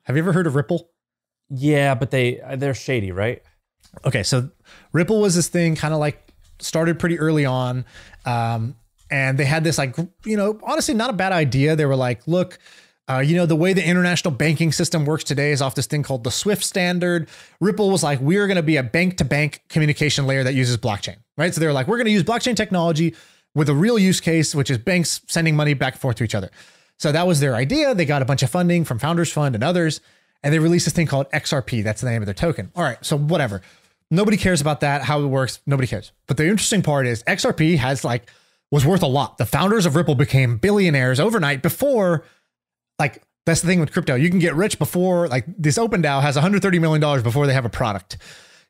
Have you ever heard of Ripple? Yeah, but they're shady, right? Okay, so Ripple was this thing kind of like started pretty early on. And they had this like, honestly, not a bad idea. They were like, look, the way the international banking system works today is off this thing called the SWIFT standard. Ripple was like, we're going to be a bank-to-bank communication layer that uses blockchain, right? So they were like, we're going to use blockchain technology with a real use case, which is banks sending money back and forth to each other. So that was their idea. They got a bunch of funding from Founders Fund and others, and they released this thing called XRP. That's the name of their token. All right, so whatever. Nobody cares about that, how it works. Nobody cares. But the interesting part is XRP was worth a lot. The founders of Ripple became billionaires overnight before, that's the thing with crypto. You can get rich before, this OpenDAO has $130 million before they have a product.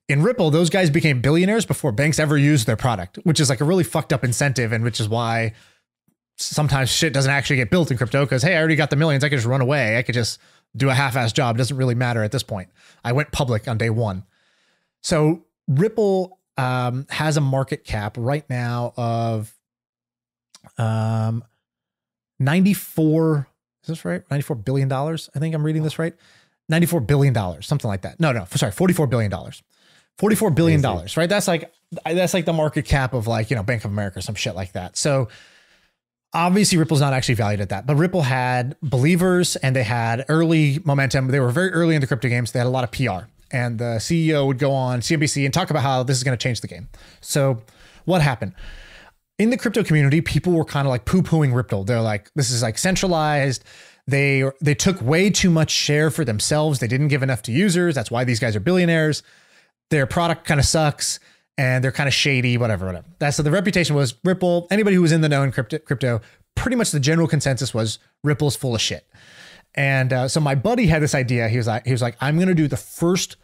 In Ripple, those guys became billionaires before banks ever used their product, which is like a really fucked up incentive, and which is why sometimes shit doesn't actually get built in crypto because, hey, I already got the millions. I could just run away. I could just do a half-ass job. It doesn't really matter at this point. I went public on day one. So Ripple has a market cap right now of 94. Is this right? $94 billion. I think I'm reading this right. $94 billion, something like that. No, sorry, $44 billion. $44 billion, right? That's like the market cap of Bank of America or some shit like that. So obviously Ripple's not actually valued at that, but Ripple had believers and they had early momentum. They were very early in the crypto games. They had a lot of PR, and the CEO would go on CNBC and talk about how this is going to change the game. So what happened? In the crypto community, people were kind of like poo-pooing Ripple. They're like, this is like centralized. They took way too much share for themselves. They didn't give enough to users. That's why these guys are billionaires. Their product kind of sucks and they're kind of shady, whatever. So the reputation was Ripple. Anybody who was in the know in crypto, pretty much the general consensus was Ripple's full of shit. And so my buddy had this idea. He was like, I'm going to do the first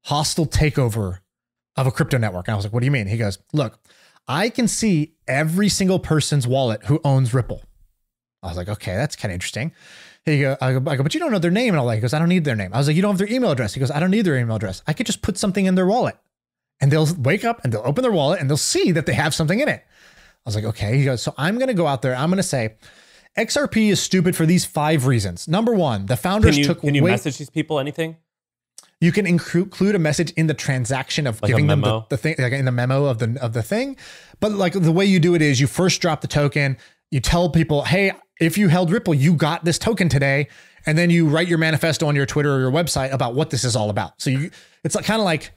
hostile takeover of a crypto network. And I was like, what do you mean? He goes, look, I can see every single person's wallet who owns Ripple. I was like, okay, that's kind of interesting. I go, but you don't know their name and all that. He goes, I don't need their name. I was like, you don't have their email address. He goes, I don't need their email address. I could just put something in their wallet, and they'll wake up and they'll open their wallet and they'll see that they have something in it. I was like, okay. He goes, so I'm going to go out there. I'm going to say XRP is stupid for these 5 reasons. Number 1, the founders Can you message these people anything? You can include a message in the transaction of giving them the thing, like in the memo of the thing. But like the way you do it is you first drop the token. You tell people, hey, if you held Ripple, you got this token today. And then you write your manifesto on your Twitter or your website about what this is all about. So it's kind of like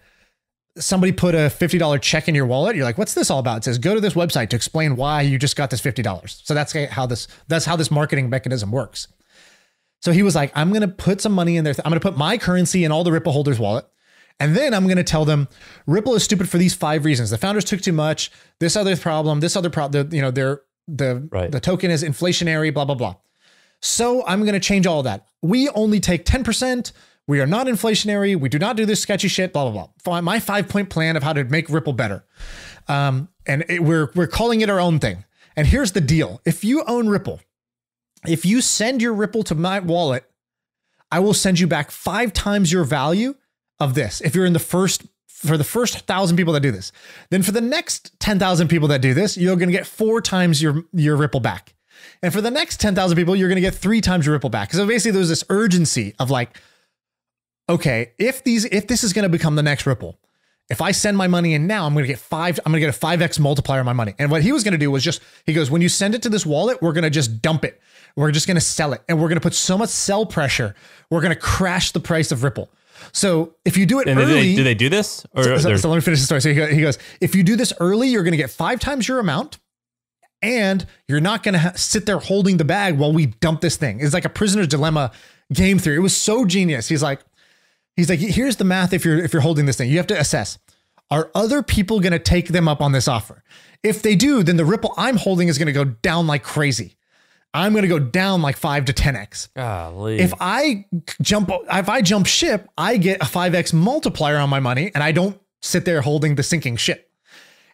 somebody put a $50 check in your wallet. You're like, what's this all about? It says, go to this website to explain why you just got this $50. So that's how this marketing mechanism works. So he was like, I'm going to put some money in there. I'm going to put my currency in all the Ripple holders' wallet. And then I'm going to tell them Ripple is stupid for these 5 reasons. The founders took too much. This other problem, the token is inflationary, blah, blah, blah. So I'm going to change all of that. We only take 10%. We are not inflationary. We do not do this sketchy shit, blah, blah, blah. My 5-point plan of how to make Ripple better. We're calling it our own thing. And here's the deal. If you own Ripple, if you send your Ripple to my wallet, I will send you back 5 times your value of this. If you're for the first 1,000 people that do this, then for the next 10,000 people that do this, you're going to get 4 times your Ripple back. And for the next 10,000 people, you're going to get 3 times your Ripple back. So basically there's this urgency of like, okay, if this is going to become the next Ripple, if I send my money in now, I'm going to get a 5x multiplier on my money. And what he was going to do was he goes, when you send it to this wallet, we're going to just dump it. We're just going to sell it. And we're going to put so much sell pressure. We're going to crash the price of Ripple. So if you do it early, do they do this? Or so let me finish the story. So he goes, if you do this early, you're going to get 5 times your amount. And you're not going to sit there holding the bag while we dump this thing. It's like a prisoner's dilemma game theory. It was so genius. He's like, here's the math. If you're holding this thing, you have to assess, are other people going to take them up on this offer? If they do, then the Ripple I'm holding is going to go down like crazy. I'm going to go down like 5 to 10x. Golly. If I jump ship, I get a 5x multiplier on my money, and I don't sit there holding the sinking ship.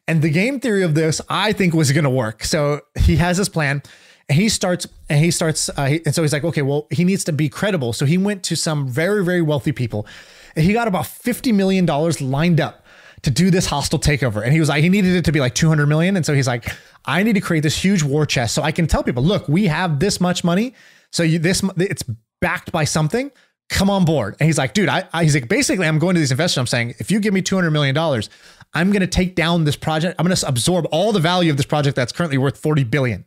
And the game theory of this, I think, was going to work. So he has this plan, and so he's like, okay, well, he needs to be credible. So he went to some very, very wealthy people, and he got about $50 million lined up to do this hostile takeover. And he was like, he needed it to be like 200 million. And so he's like, I need to create this huge war chest so I can tell people, look, we have this much money. So it's backed by something. come on board. And he's like, dude, he's like, basically, I'm going to these investors. I'm saying, if you give me $200 million, I'm going to take down this project. I'm going to absorb all the value of this project that's currently worth 40 billion.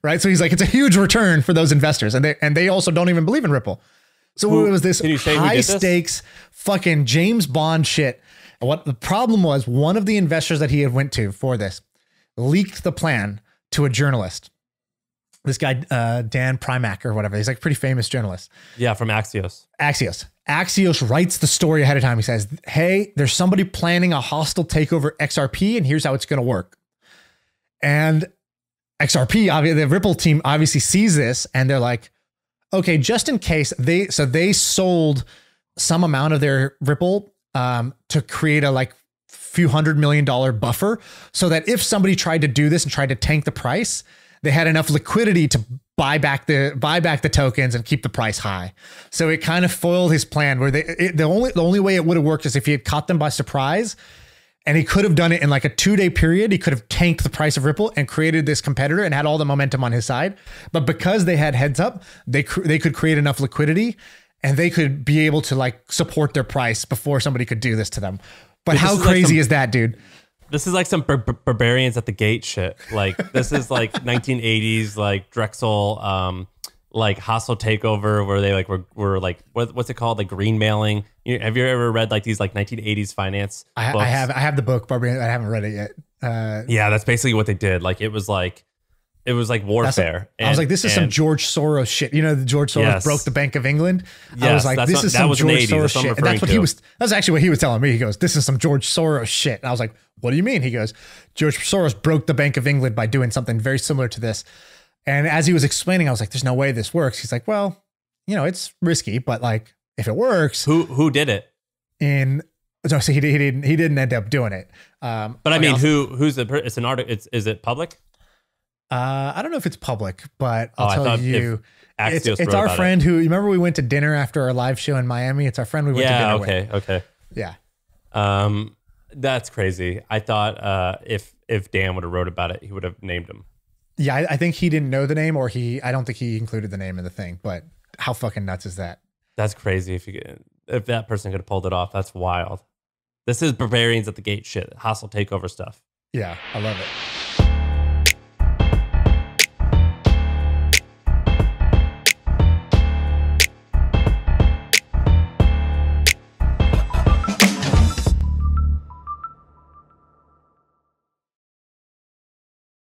Right. So he's like, it's a huge return for those investors. And they also don't even believe in Ripple. So it was this high stakes fucking James Bond shit. What the problem was, one of the investors that he had went to for this leaked the plan to a journalist. This guy, Dan Primack or whatever. He's like a pretty famous journalist. Yeah, from Axios. Axios writes the story ahead of time. He says, hey, there's somebody planning a hostile takeover XRP, and here's how it's going to work. And XRP, the Ripple team obviously sees this, and they're like, okay, just in case. They sold some amount of their Ripple to create a like few $100 million buffer so that if somebody tried to do this and tried to tank the price, they had enough liquidity to buy back the tokens and keep the price high. So it kind of foiled his plan where the only way it would have worked is if he had caught them by surprise, and he could have done it in like a 2-day period. He could have tanked the price of Ripple and created this competitor and had all the momentum on his side. But because they had heads up, they could create enough liquidity and they could be able to like support their price before somebody could do this to them. But dude, how crazy is that, dude? This is like some barbarians at the gate shit. Like this is like 1980s, like Drexel, like hostile takeover where they like were like, what's it called? Like green mailing. Have you ever read like these like 1980s finance books? I have the book, Barbarian. I haven't read it yet. Yeah, that's basically what they did. Like it was like warfare. I was like, this is some George Soros shit. You know, George Soros broke the Bank of England. Yes, I was like, this is some George Soros shit. And that's what that's actually what he was telling me. He goes, this is some George Soros shit. And I was like, what do you mean? He goes, George Soros broke the Bank of England by doing something very similar to this. And as he was explaining, I was like, there's no way this works. He's like, well, you know, it's risky, but like if it works. Who did it? So he didn't end up doing it. But I mean, who's the it's an article? Is it public? I don't know if it's public, but I'll tell you, it's our friend who. You remember we went to dinner after our live show in Miami. It's our friend we went to dinner with. Okay. Yeah. That's crazy. I thought if Dan would have wrote about it, he would have named him. Yeah, I think he didn't know the name, or I don't think he included the name in the thing. But how fucking nuts is that? That's crazy. If that person could have pulled it off, that's wild. This is barbarians at the gate shit, hostile takeover stuff. Yeah, I love it.